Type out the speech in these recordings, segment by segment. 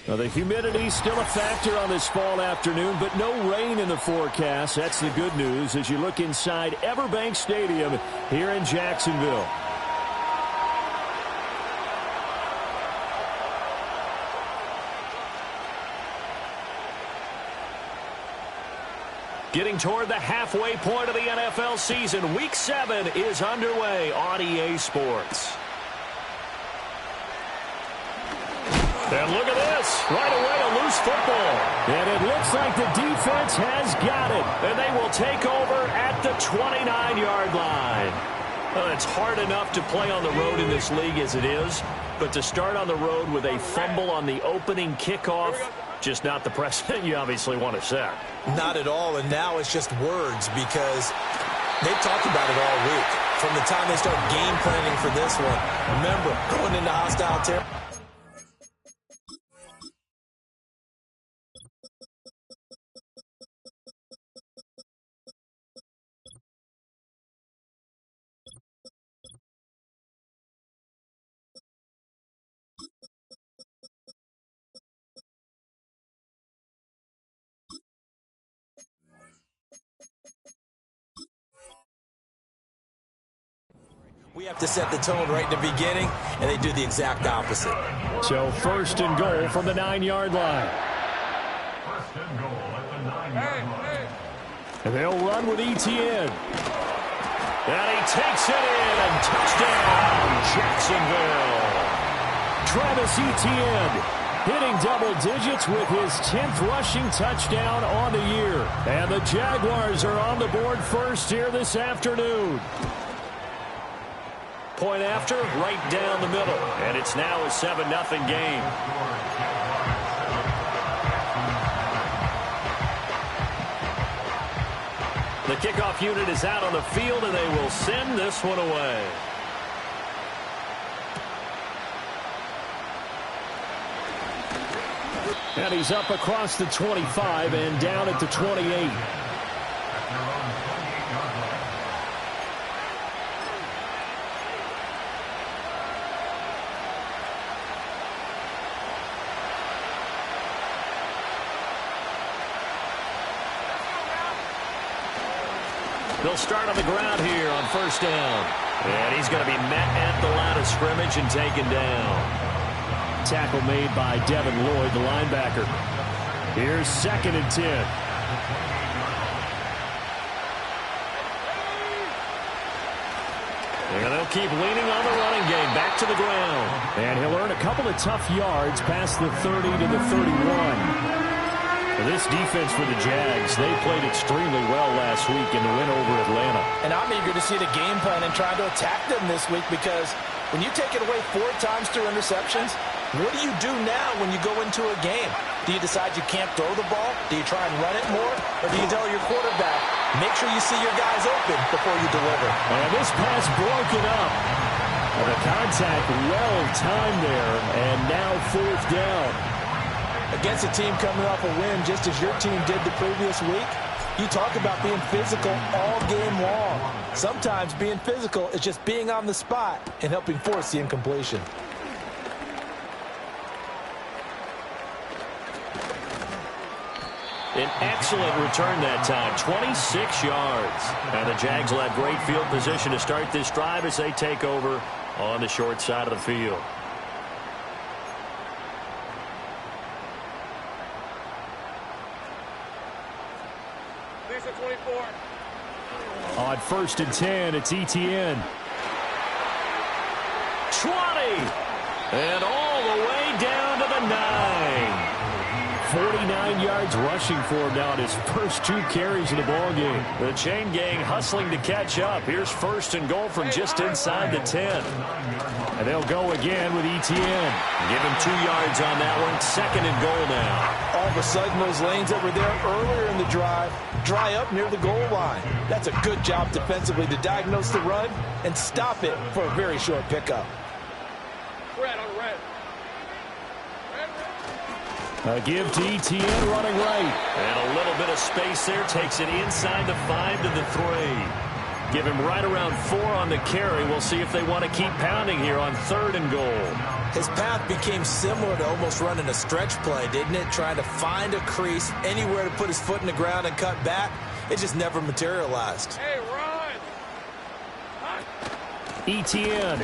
Well, the humidity still a factor on this fall afternoon, but no rain in the forecast. That's the good news as you look inside Everbank Stadium here in Jacksonville. Getting toward the halfway point of the NFL season, Week 7 is underway on EA Sports. And look at this. Right away, a loose football. And it looks like the defense has got it. And they will take over at the 29-yard line. Well, it's hard enough to play on the road in this league as it is. But to start on the road with a fumble on the opening kickoff, just not the precedent you obviously want to set. Not at all, and now it's just words because they've talked about it all week. From the time they start game planning for this one, remember, going into hostile territory. We have to set the tone right in the beginning, and they do the exact opposite. So first and goal from the 9-yard line. First and goal at the 9-yard line. And they'll run with Etienne. And he takes it in, and touchdown, Jacksonville. Travis Etienne hitting double digits with his 10th rushing touchdown on the year. And the Jaguars are on the board first here this afternoon. Point after, right down the middle. And it's now a 7-0 game. The kickoff unit is out on the field, and they will send this one away. And he's up across the 25 and down at the 28. They'll start on the ground here on first down. And he's going to be met at the line of scrimmage and taken down. Tackle made by Devin Lloyd, the linebacker. Here's 2nd and 10. And they'll keep leaning on the running game. Back to the ground. And he'll earn a couple of tough yards past the 30 to the 31. This defense for the Jags, they played extremely well last week in the win over Atlanta. And I'm eager to see the game plan and try to attack them this week because when you take it away 4 times through interceptions, what do you do now when you go into a game? Do you decide you can't throw the ball? Do you try and run it more? Or do you tell your quarterback, make sure you see your guys open before you deliver? And this pass broken up. And the contact well timed there, and now 4th down. Against a team coming off a win just as your team did the previous week, you talk about being physical all game long. Sometimes being physical is just being on the spot and helping force the incompletion. An excellent return that time, 26 yards. And the Jags will have great field position to start this drive as they take over on the short side of the field. On 1st and 10, it's Etienne. 20! And all the way down to the 9. 49 yards rushing for him now in his first 2 carries of the ballgame. The chain gang hustling to catch up. Here's 1st and goal from just inside the 10. And they'll go again with Etienne. Give him 2 yards on that one. 2nd and goal now. All of a sudden, those lanes that were there earlier in the drive dry up near the goal line. That's a good job defensively to diagnose the run and stop it for a very short pickup. A give to Etienne running right. And a little bit of space there. Takes it inside the 5 to the 3. Give him right around 4 on the carry. We'll see if they want to keep pounding here on 3rd and goal. His path became similar to almost running a stretch play, didn't it? Trying to find a crease, anywhere to put his foot in the ground and cut back. It just never materialized. Hey, run! Etienne.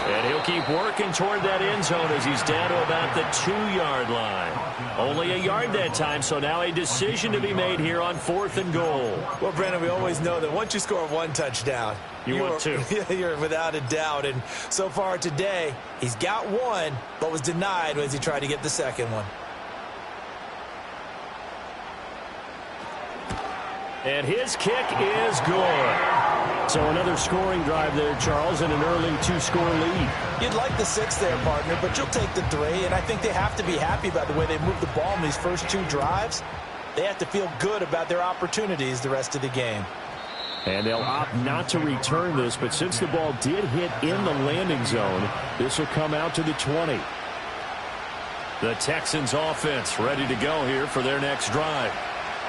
And he'll keep working toward that end zone as he's down to about the 2-yard line. Only a yard that time, so now a decision to be made here on 4th and goal. Well, Brandon, we always know that once you score 1 touchdown, want 2. You're without a doubt. And so far today, he's got 1, but was denied as he tried to get the second one. And his kick is good. So another scoring drive there, Charles, and an early 2-score lead. You'd like the 6 there, partner, but you'll take the 3, and I think they have to be happy about the way they moved the ball in these first 2 drives. They have to feel good about their opportunities the rest of the game. And they'll opt not to return this, but since the ball did hit in the landing zone, this will come out to the 20. The Texans offense ready to go here for their next drive.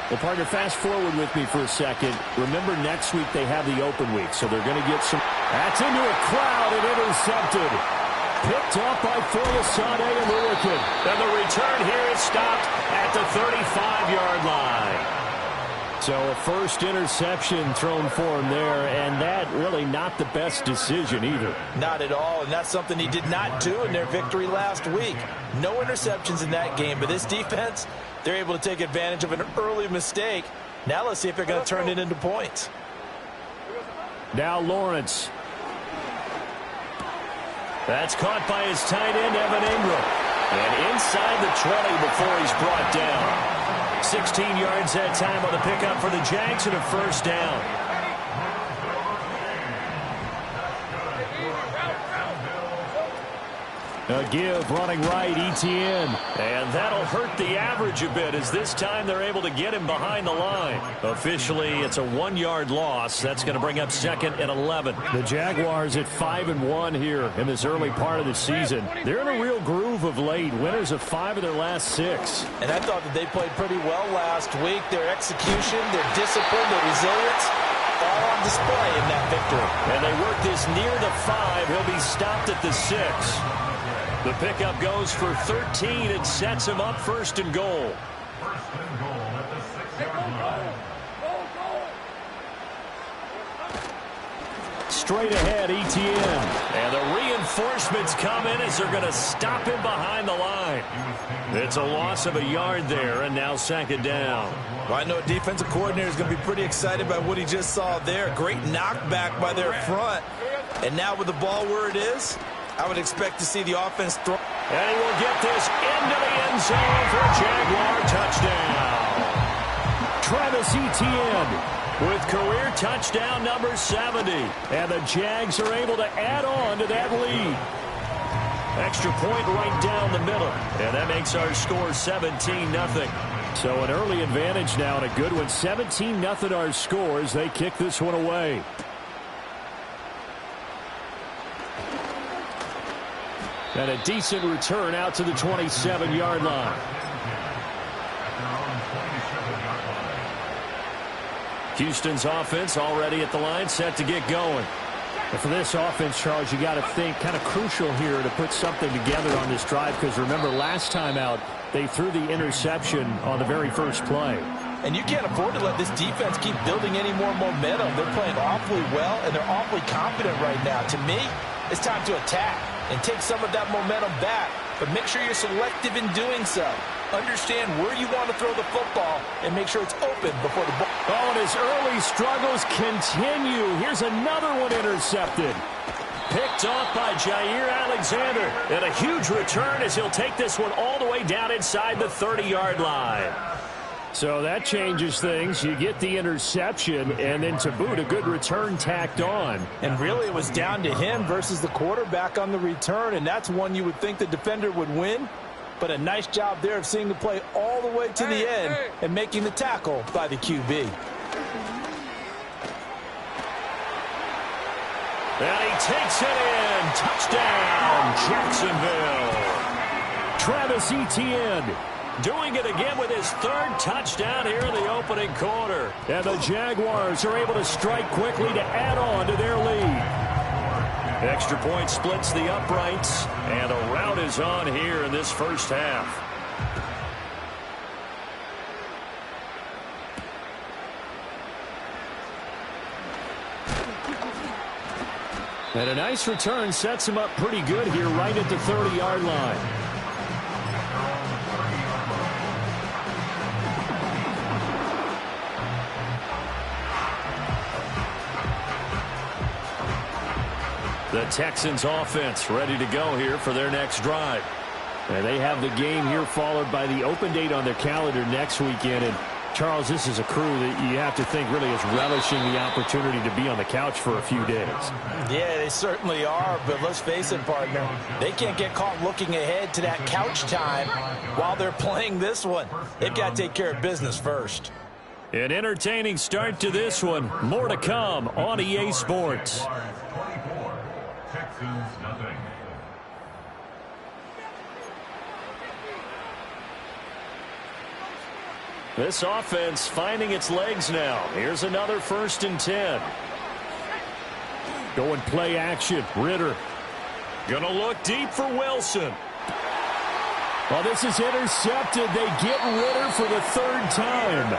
Well, partner, fast forward with me for a second. Remember, next week they have the open week, so they're going to get some. That's into a crowd and intercepted. Picked up by Foyesade and Lurican. And the return here is stopped at the 35-yard line. So a first interception thrown for him there, and that really not the best decision either. Not at all, and that's something he did not do in their victory last week. No interceptions in that game, but this defense, they're able to take advantage of an early mistake. Now let's see if they're going to turn it into points. Now Lawrence. That's caught by his tight end, Evan Ingram. And inside the 20 before he's brought down. 16 yards that time on the pickup for the Jags and a first down. A give running right, Etienne. And that'll hurt the average a bit as this time they're able to get him behind the line. Officially, it's a 1-yard loss. That's going to bring up 2nd and 11. The Jaguars at 5-1 here in this early part of the season. They're in a real groove of late. Winners of 5 of their last 6. And I thought that they played pretty well last week. Their execution, their discipline, their resilience, all on display in that victory. And they work this near the 5. He'll be stopped at the 6. The pickup goes for 13 and sets him up 1st and goal. 1st and goal at the 6-yard line. Straight ahead, Etienne. And the reinforcements come in as they're going to stop him behind the line. It's a loss of a yard there, and now 2nd down. Well, I know a defensive coordinator is going to be pretty excited by what he just saw there. Great knockback by their front. And now with the ball where it is, I would expect to see the offense throw. And he will get this into the end zone for a Jaguar touchdown. Travis Etienne with career touchdown number 70. And the Jags are able to add on to that lead. Extra point right down the middle. And that makes our score 17-0. So an early advantage now and a good one. 17-0 our score as they kick this one away. And a decent return out to the 27-yard line. Houston's offense already at the line, set to get going. And for this offense, Charles, you got to think kind of crucial here to put something together on this drive, because remember last time out they threw the interception on the very first play. And you can't afford to let this defense keep building any more momentum. They're playing awfully well, and they're awfully confident right now. To me, it's time to attack and take some of that momentum back, but make sure you're selective in doing so. Understand where you want to throw the football and make sure it's open before the ball. Oh, and his early struggles continue. Here's another one intercepted. Picked off by Jair Alexander. And a huge return as he'll take this one all the way down inside the 30-yard line. So that changes things. You get the interception, and then to boot, a good return tacked on. And really, it was down to him versus the quarterback on the return, and that's one you would think the defender would win. But a nice job there of seeing the play all the way to the end and making the tackle by the QB. And he takes it in. Touchdown, Jacksonville. Travis Etienne doing it again with his third touchdown here in the opening quarter. And the Jaguars are able to strike quickly to add on to their lead. Extra point splits the uprights, and a rout is on here in this first half. And a nice return sets him up pretty good here right at the 30-yard line. The Texans offense ready to go here for their next drive. And they have the game here followed by the open date on their calendar next weekend. And Charles, this is a crew that you have to think really is relishing the opportunity to be on the couch for a few days. Yeah, they certainly are, but let's face it, partner. They can't get caught looking ahead to that couch time while they're playing this one. They've got to take care of business first. An entertaining start to this one. More to come on EA Sports. 24, Texans nothing. This offense finding its legs now. Here's another 1st and 10. Going play action. Ritter. Gonna look deep for Wilson. Well, this is intercepted. They get Ritter for the 3rd time.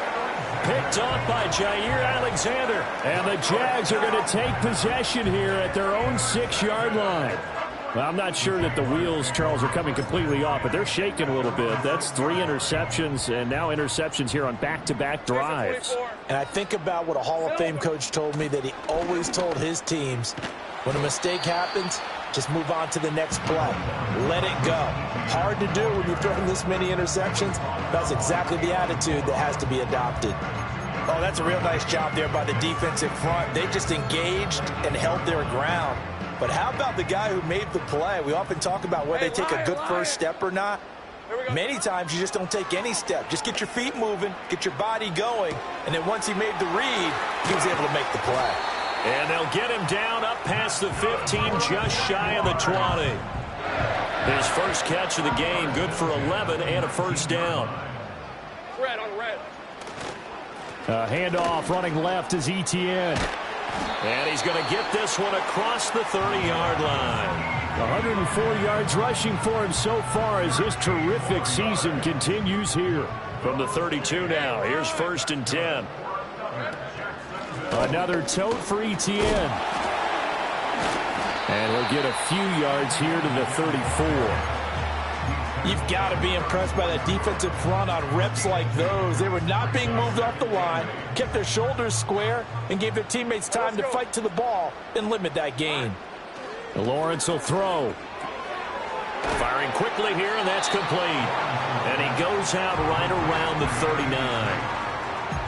Picked off by Jair Alexander. And the Jags are going to take possession here at their own 6-yard line. Well, I'm not sure that the wheels, Charles, are coming completely off, but they're shaking a little bit. That's 3 interceptions, and now interceptions here on back-to-back drives. And I think about what a Hall of Fame coach told me that he always told his teams, when a mistake happens, just move on to the next play. Let it go. Hard to do when you're throwing this many interceptions. That's exactly the attitude that has to be adopted. Oh, that's a real nice job there by the defensive front. They just engaged and held their ground. But how about the guy who made the play? We often talk about whether they take a good first step or not. Many times you just don't take any step. Just get your feet moving, get your body going, and then once he made the read, he was able to make the play. And they'll get him down up past the 15, just shy of the 20. His first catch of the game, good for 11 and a 1st down. Red on red. Handoff running left is Etienne. And he's going to get this one across the 30-yard line. 104 yards rushing for him so far as his terrific season continues here. From the 32 now, here's 1st and 10. Another tote for Etienne. And he'll get a few yards here to the 34. You've got to be impressed by that defensive front on reps like those. They were not being moved off the line, kept their shoulders square, and gave their teammates time to fight to the ball and limit that gain. Lawrence will throw. Firing quickly here, and that's complete. And he goes out right around the 39.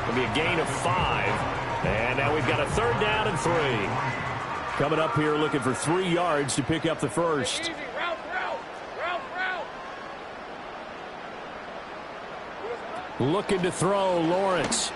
It'll be a gain of 5. And now we've got a 3rd down and 3. Coming up here looking for 3 yards to pick up the first. Looking to throw, Lawrence.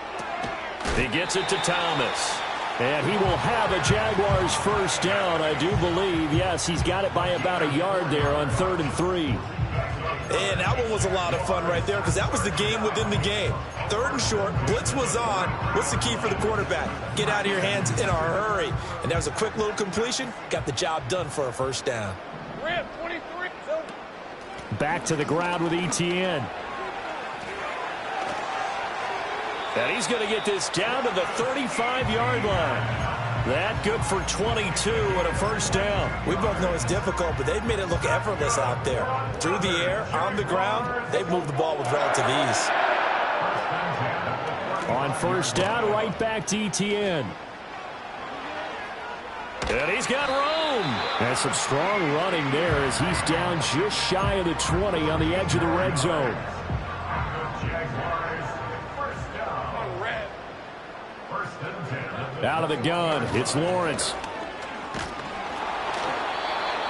He gets it to Thomas. And he will have a Jaguars 1st down, I do believe. Yes, he's got it by about a yard there on 3rd and 3. And that one was a lot of fun right there because that was the game within the game. 3rd and short, blitz was on. What's the key for the quarterback? Get out of your hands in a hurry. And that was a quick little completion. Got the job done for a 1st down. Red 23. Back to the ground with Etienne. And he's going to get this down to the 35-yard line. That good for 22 and a 1st down. We both know it's difficult, but they've made it look effortless out there. Through the air, on the ground, they've moved the ball with relative ease. On 1st down, right back to Etienne. And he's got room. And some strong running there as he's down just shy of the 20 on the edge of the red zone. Out of the gun, it's Lawrence.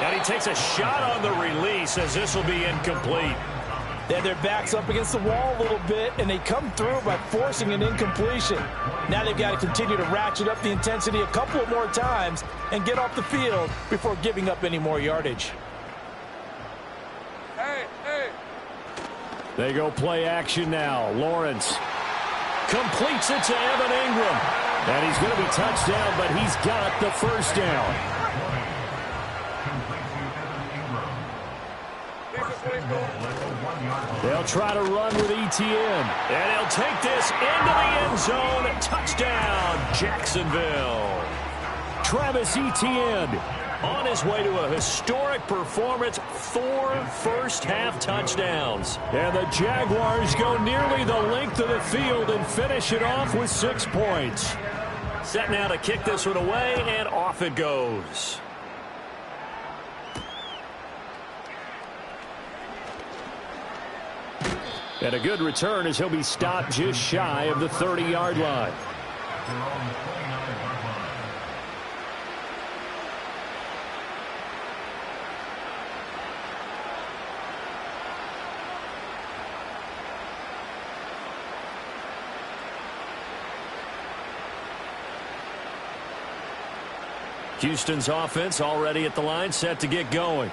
And he takes a shot on the release as this will be incomplete. They had their backs up against the wall a little bit, and they come through by forcing an incompletion. Now they've got to continue to ratchet up the intensity a couple of more times and get off the field before giving up any more yardage. Hey, hey. They go play action now. Lawrence completes it to Evan Ingram. And he's going to be touched down, but he's got the first down. They'll try to run with Etienne. And he'll take this into the end zone. Touchdown, Jacksonville. Travis Etienne on his way to a historic performance, 4 first-half touchdowns. And the Jaguars go nearly the length of the field and finish it off with 6 points. Set now to kick this one away, and off it goes. And a good return as he'll be stopped just shy of the 30-yard line. Houston's offense already at the line, set to get going.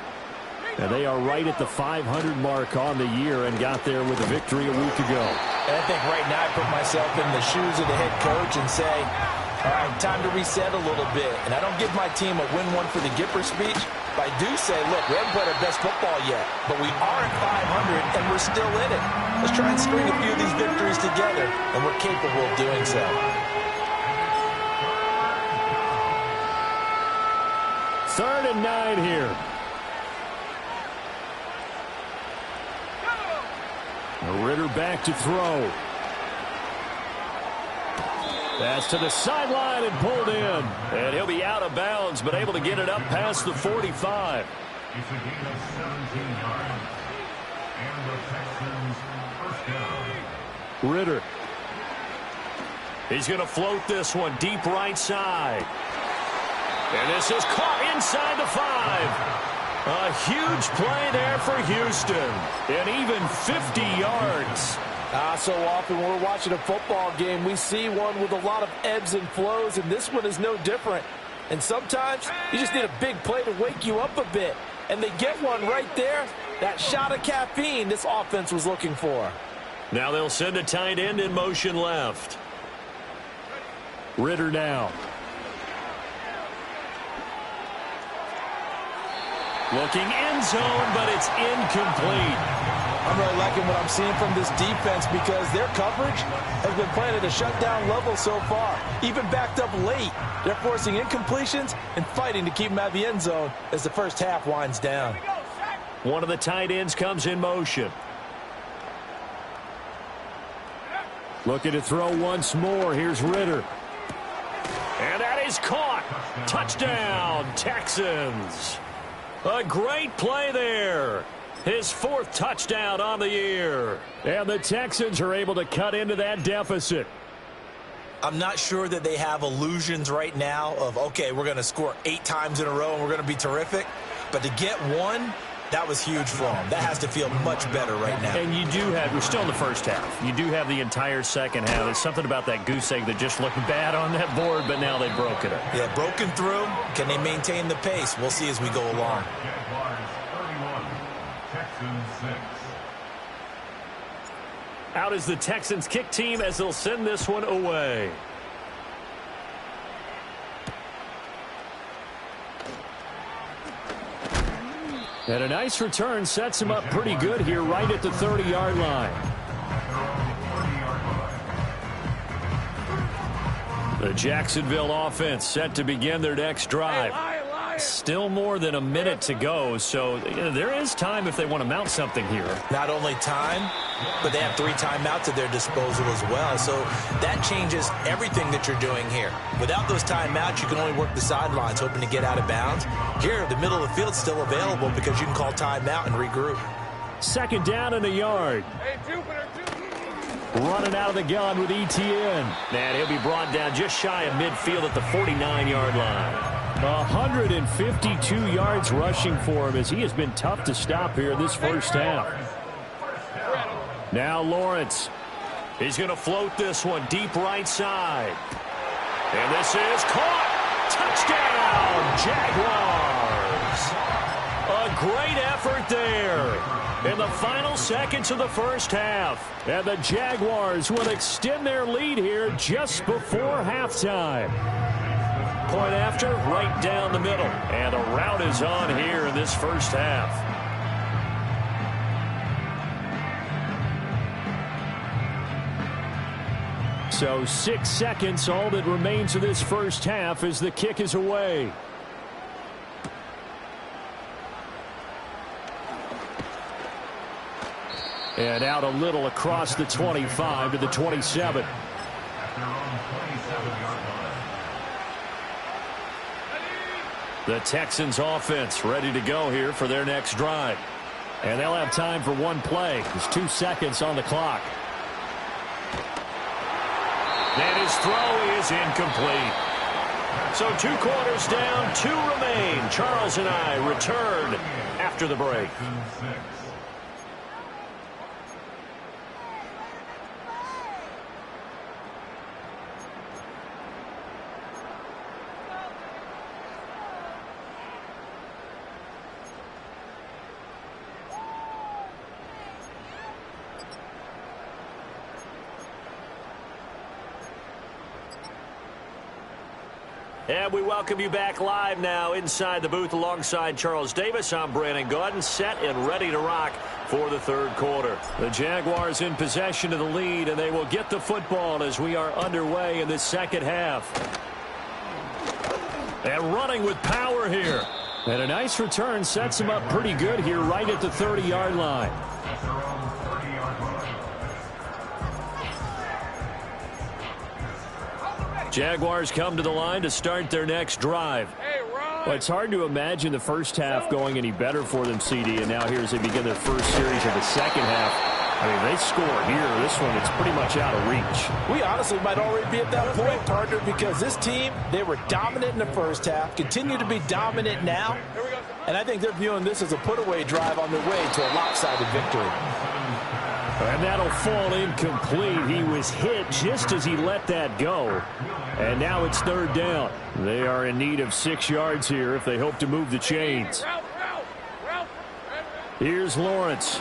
And they are right at the 500 mark on the year and got there with a victory a week ago. And I think right now I put myself in the shoes of the head coach and say, all right, time to reset a little bit. And I don't give my team a win one for the Gipper speech, but I do say, look, we haven't played our best football yet, but we are at 500 and we're still in it. Let's try and string a few of these victories together, and we're capable of doing so. Third and 9 here. Ritter back to throw. Pass to the sideline and pulled in. And he'll be out of bounds, but able to get it up past the 45. It's a gain of 17 yards. And the Texans first down. Ritter. He's going to float this one deep right side. And this is caught inside the 5. A huge play there for Houston. And even 50 yards. So often when we're watching a football game, we see one with a lot of ebbs and flows, and this one is no different. And sometimes you just need a big play to wake you up a bit. And they get one right there. That shot of caffeine this offense was looking for. Now they'll send a tight end in motion left. Ritter now. Looking end zone, but it's incomplete. I'm really liking what I'm seeing from this defense because their coverage has been playing at a shutdown level so far. Even backed up late, they're forcing incompletions and fighting to keep them out of the end zone as the first half winds down. One of the tight ends comes in motion. Looking to throw once more. Here's Ritter. And that is caught. Touchdown, Texans. A great play there. His 4th touchdown on the year. And the Texans are able to cut into that deficit. I'm not sure that they have illusions right now of, okay, we're going to score 8 times in a row and we're going to be terrific. But to get one, that was huge for them. That has to feel much better right now. And you do have, we're still in the first half. You do have the entire second half. There's something about that goose egg that just looked bad on that board, but now they've broken it. Yeah, broken through. Can they maintain the pace? We'll see as we go along. Jaguars 31, Texans 6. Out is the Texans kick team as they'll send this one away. And a nice return sets him up pretty good here right at the 30-yard line. The Jacksonville offense set to begin their next drive. Still more than a minute to go, so there is time if they want to mount something here. Not only time, but they have 3 timeouts at their disposal as well. So that changes everything that you're doing here. Without those timeouts, you can only work the sidelines, hoping to get out of bounds. Here, the middle of the field's still available because you can call timeout and regroup. Second down and a yard. Hey, Jupiter. Running out of the gun with Etienne. And he'll be brought down just shy of midfield at the 49-yard line. 152 yards rushing for him as he has been tough to stop here in this first half. Now Lawrence. He's going to float this one deep right side. And this is caught. Touchdown, Jaguars. A great effort there. in the final seconds of the first half. And the Jaguars will extend their lead here just before halftime. Point after, right down the middle. And the rout is on here in this first half. So 6 seconds, all that remains of this first half as the kick is away. And out a little across the 25 to the 27. The Texans offense ready to go here for their next drive. And they'll have time for one play. There's 2 seconds on the clock. And his throw is incomplete. So 2 quarters down, 2 remain. Charles and I return after the break. And we welcome you back live now inside the booth alongside Charles Davis. I'm Brandon Gaudin, set and ready to rock for the third quarter. The Jaguars in possession of the lead, and they will get the football as we are underway in the second half. And running with power here. And a nice return sets him up pretty good here right at the 30-yard line. Jaguars come to the line to start their next drive. Well, it's hard to imagine the first half going any better for them, CD, and now here as they begin their first series of the second half. I mean, they score here. This one, it's pretty much out of reach. We honestly might already be at that point, partner, because this team, they were dominant in the first half, continue to be dominant now, and I think they're viewing this as a put-away drive on their way to a lopsided victory. And that'll fall incomplete. He was hit just as he let that go. And now it's third down. They are in need of 6 yards here if they hope to move the chains. Here's Lawrence.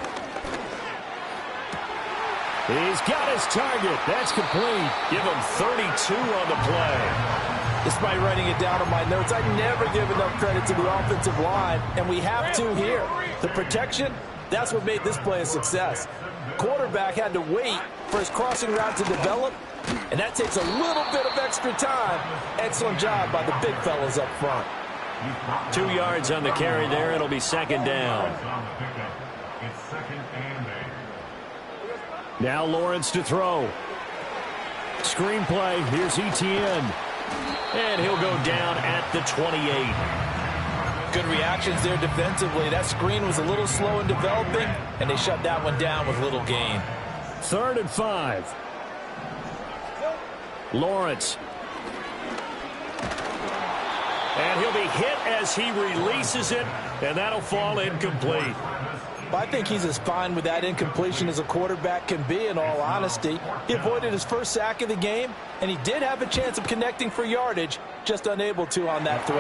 He's got his target. That's complete. Give him 32 on the play. Despite writing it down on my notes, I never give enough credit to the offensive line, and we have to here. The protection, that's what made this play a success. Quarterback had to wait for his crossing route to develop, and that takes a little bit of extra time. Excellent job by the big fellas up front. 2 yards on the carry there. It'll be second down. Now Lawrence to throw. Screenplay. Here's Etienne. And he'll go down at the 28. Good reactions there defensively. That screen was a little slow in developing, and they shut that one down with little gain. 3rd and 5. Lawrence. And he'll be hit as he releases it, and that'll fall incomplete. I think he's as fine with that incompletion as a quarterback can be, in all honesty. He avoided his first sack of the game, and he did have a chance of connecting for yardage, just unable to on that throw.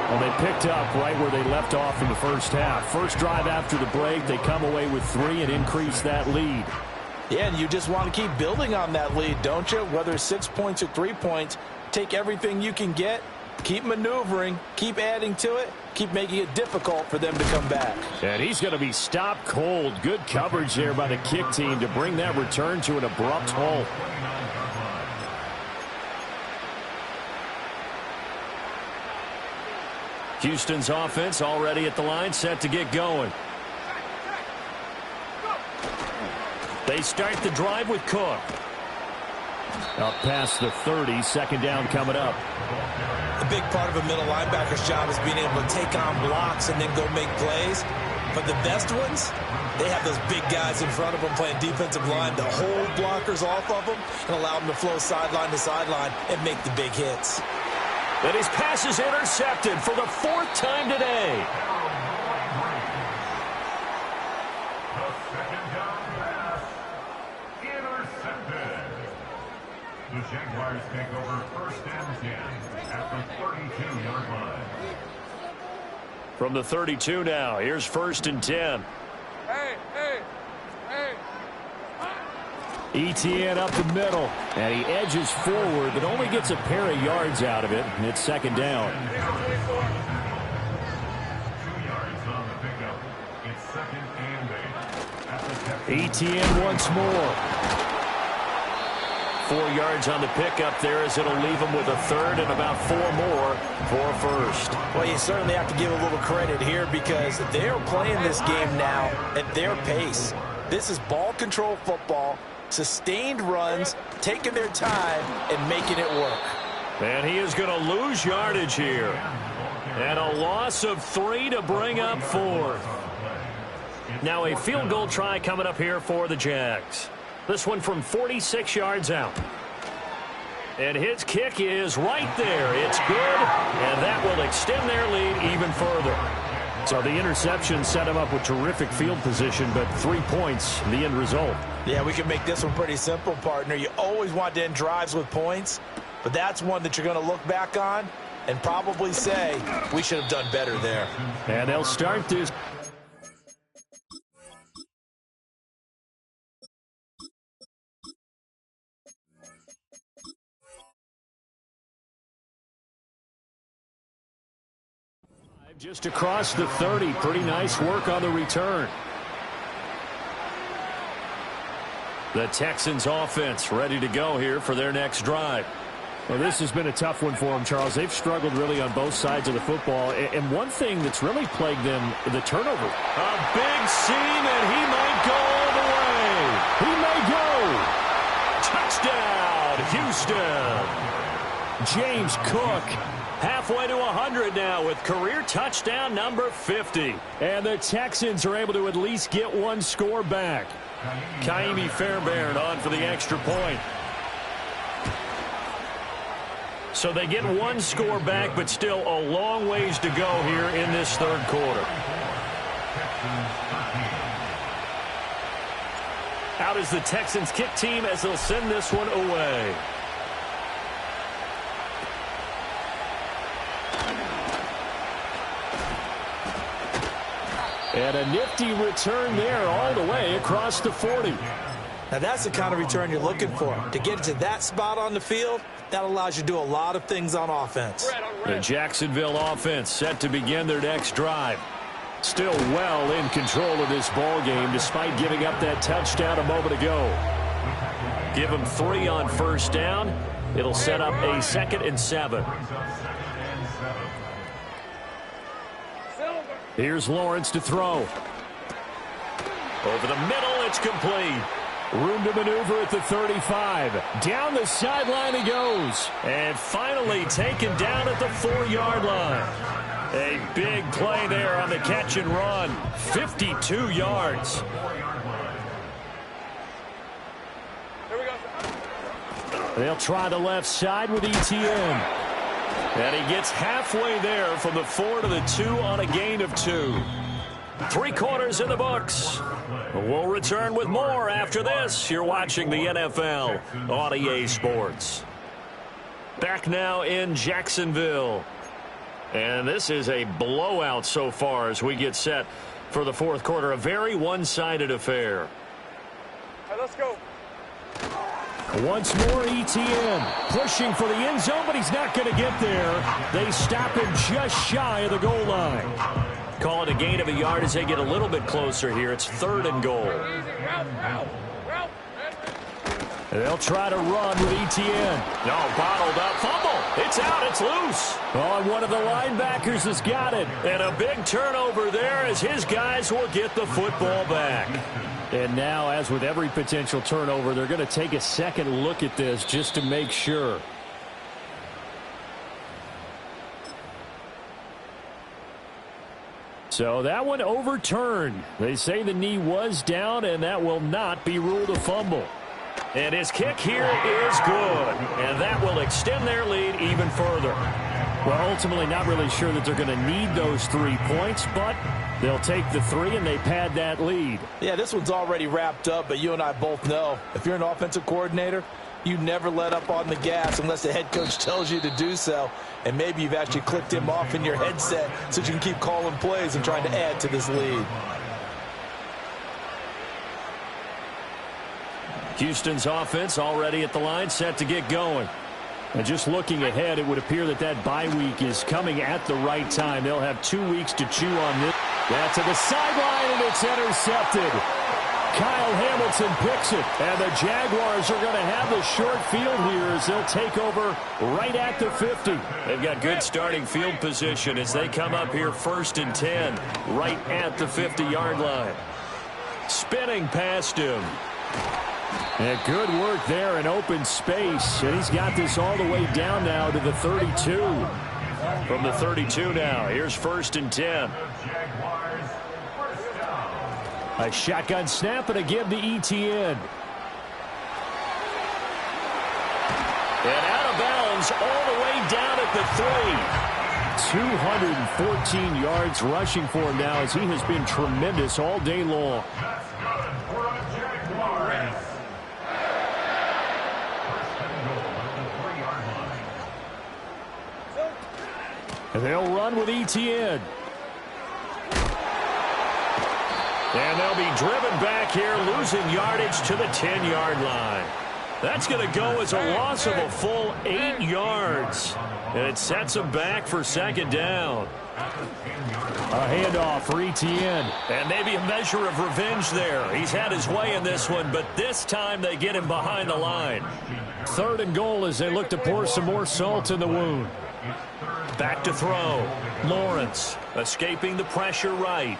Well, they picked up right where they left off in the first half. First drive after the break, they come away with 3 and increase that lead. Yeah, and you just want to keep building on that lead, don't you? Whether it's 6 points or 3 points, take everything you can get, keep maneuvering, keep adding to it, keep making it difficult for them to come back. And he's going to be stopped cold. Good coverage there by the kick team to bring that return to an abrupt halt. Houston's offense already at the line, set to get going. They start the drive with Cook. Up past the 30, second down coming up. A big part of a middle linebacker's job is being able to take on blocks and then go make plays. But the best ones, they have those big guys in front of them playing defensive line to hold blockers off of them and allow them to flow sideline to sideline and make the big hits. And his pass is intercepted for the 4th time today. The Jaguars take over 1st and 10 at the 32-yard line. From the 32 now, here's 1st and 10. ETN up the middle, and he edges forward, but only gets a pair of yards out of it, and it's second down. 2 yards on the pickup. It's 2nd and 8. At the Texans. ETN once more. 4 yards on the pickup there as it'll leave him with a third and about 4 more for a first. Well, you certainly have to give a little credit here because they're playing this game now at their pace. This is ball control football, sustained runs, taking their time and making it work. And he is going to lose yardage here. And a loss of 3 to bring up 4th. Now a field goal try coming up here for the Jags. This one from 46 yards out. And his kick is right there. It's good, and that will extend their lead even further. So the interception set him up with terrific field position, but 3 points, the end result. Yeah, we can make this one pretty simple, partner. You always want to end drives with points, but that's one that you're going to look back on and probably say, we should have done better there. And they'll start this. Just across the 30. Pretty nice work on the return. The Texans offense ready to go here for their next drive. Well, this has been a tough one for them, Charles. They've struggled really on both sides of the football. And one thing that's really plagued them, the turnover. A big seam, and he might go all the way. He may go. Touchdown, Houston. James Cook. Halfway to 100 now with career touchdown number 50. And the Texans are able to at least get one score back. Kaimi Fairbairn on for the extra point. So they get one score back, but still a long ways to go here in this third quarter. Out is the Texans kick team as they'll send this one away. And a nifty return there all the way across the 40. Now that's the kind of return you're looking for. To get to that spot on the field, that allows you to do a lot of things on offense. The Jacksonville offense set to begin their next drive. Still well in control of this ball game despite giving up that touchdown a moment ago. Give them 3 on first down. It'll set up a 2nd and 7. Here's Lawrence to throw. Over the middle, it's complete. Room to maneuver at the 35. Down the sideline he goes. And finally taken down at the 4-yard line. A big play there on the catch and run. 52 yards. They'll try the left side with ETN. And he gets halfway there from the 4 to the 2 on a gain of 2. 3 quarters in the books. We'll return with more after this. You're watching the NFL on EA Sports. Back now in Jacksonville. And this is a blowout so far as we get set for the fourth quarter. A very one-sided affair. All right, let's go. Once more, ETN pushing for the end zone, but he's not going to get there. They stop him just shy of the goal line. Call it a gain of a yard as they get a little bit closer here. It's 3rd and goal. And they'll try to run with ETN. No, bottled up. Fumble. It's out. It's loose. Oh, and one of the linebackers has got it. And a big turnover there as his guys will get the football back. And now, as with every potential turnover, they're going to take a second look at this just to make sure. So that one overturned. They say the knee was down, and that will not be ruled a fumble. And his kick here is good. And that will extend their lead even further. Well, ultimately not really sure that they're going to need those 3 points, but they'll take the 3 and they pad that lead. Yeah, this one's already wrapped up, but you and I both know if you're an offensive coordinator, you never let up on the gas unless the head coach tells you to do so. And maybe you've actually clicked him off in your headset so you can keep calling plays and trying to add to this lead. Houston's offense already at the line, set to get going. And just looking ahead, it would appear that that bye week is coming at the right time. They'll have 2 weeks to chew on this. That's to the sideline, and it's intercepted. Kyle Hamilton picks it, and the Jaguars are going to have the short field here as they'll take over right at the 50. They've got good starting field position as they come up here 1st and 10, right at the 50-yard line. Spinning past him. And good work there in open space. And he's got this all the way down now to the 32. From the 32 now, here's 1st and 10. A shotgun snap and a give to ETN. And out of bounds all the way down at the 3. 214 yards rushing for him now as he has been tremendous all day long. And they'll run with ETN. And they'll be driven back here, losing yardage to the 10-yard line. That's going to go as a loss of a full 8 yards. And it sets them back for 2nd down. A handoff for ETN. And maybe a measure of revenge there. He's had his way in this one, but this time they get him behind the line. 3rd and goal as they look to pour some more salt in the wound. Back to throw. Lawrence escaping the pressure right.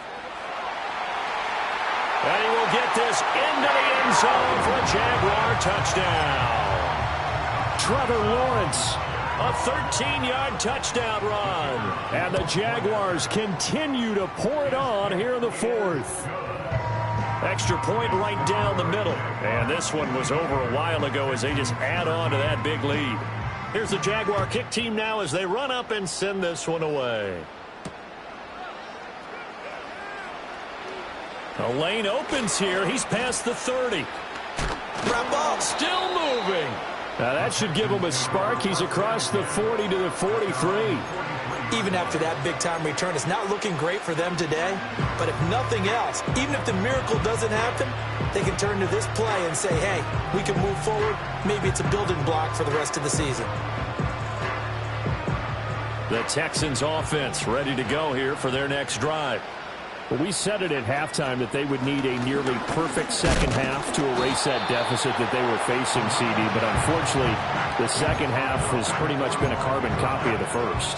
And he will get this into the end zone for a Jaguar touchdown. Trevor Lawrence. A 13-yard touchdown run. And the Jaguars continue to pour it on here in the 4th. Extra point right down the middle. And this one was over a while ago as they just add on to that big lead. Here's the Jaguar kick team now as they run up and send this one away. The lane opens here. He's past the 30. Wrap ball. Still moving. Now that should give him a spark. He's across the 40 to the 43. Even after that big-time return, it's not looking great for them today. But if nothing else, even if the miracle doesn't happen, they can turn to this play and say, hey, we can move forward. Maybe it's a building block for the rest of the season. The Texans offense ready to go here for their next drive. Well, we said it at halftime that they would need a nearly perfect second half to erase that deficit that they were facing, CD. But unfortunately, the second half has pretty much been a carbon copy of the first.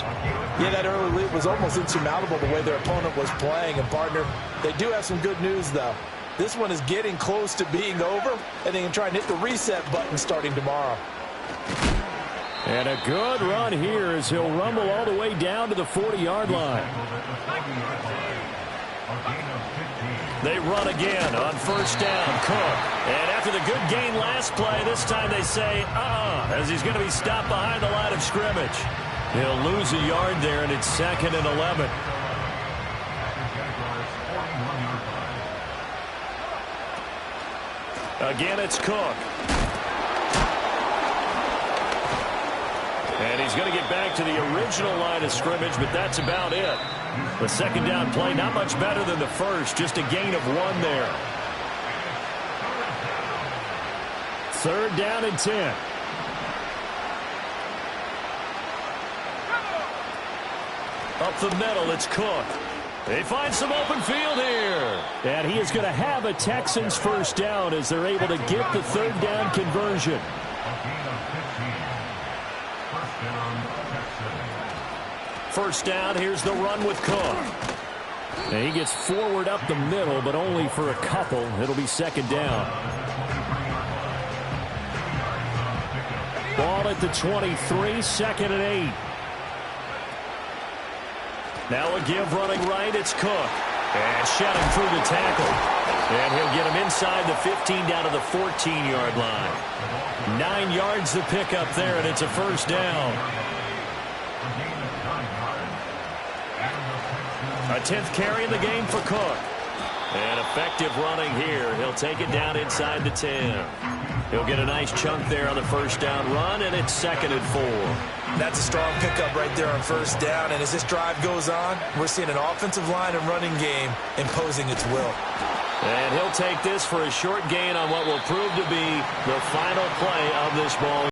Yeah, that early lead was almost insurmountable the way their opponent was playing. And, partner, they do have some good news, though. This one is getting close to being over, and they can try and hit the reset button starting tomorrow. And a good run here as he'll rumble all the way down to the 40-yard line. They run again on 1st down. Cook. And after the good gain last play, this time they say, as he's going to be stopped behind the line of scrimmage. He'll lose a yard there, and it's 2nd and 11. Again, it's Cook. And he's going to get back to the original line of scrimmage, but that's about it. The 2nd down play, not much better than the first, just a gain of 1 there. 3rd down and 10. Up the middle, it's Cook. They find some open field here. And he is going to have a Texans 1st down as they're able to get the 3rd down conversion. First down, here's the run with Cook. And he gets forward up the middle, but only for a couple. It'll be 2nd down. Ball at the 23, 2nd and 8. Now a give running right, it's Cook. And shedding through the tackle. And he'll get him inside the 15 down to the 14-yard line. 9 yards to pick up there, and it's a 1st down. A 10th carry in the game for Cook. And effective running here. He'll take it down inside the 10. He'll get a nice chunk there on the 1st down run, and it's 2nd and 4. That's a strong pickup right there on 1st down. And as this drive goes on, we're seeing an offensive line and running game imposing its will. And he'll take this for a short gain on what will prove to be the final play of this ball.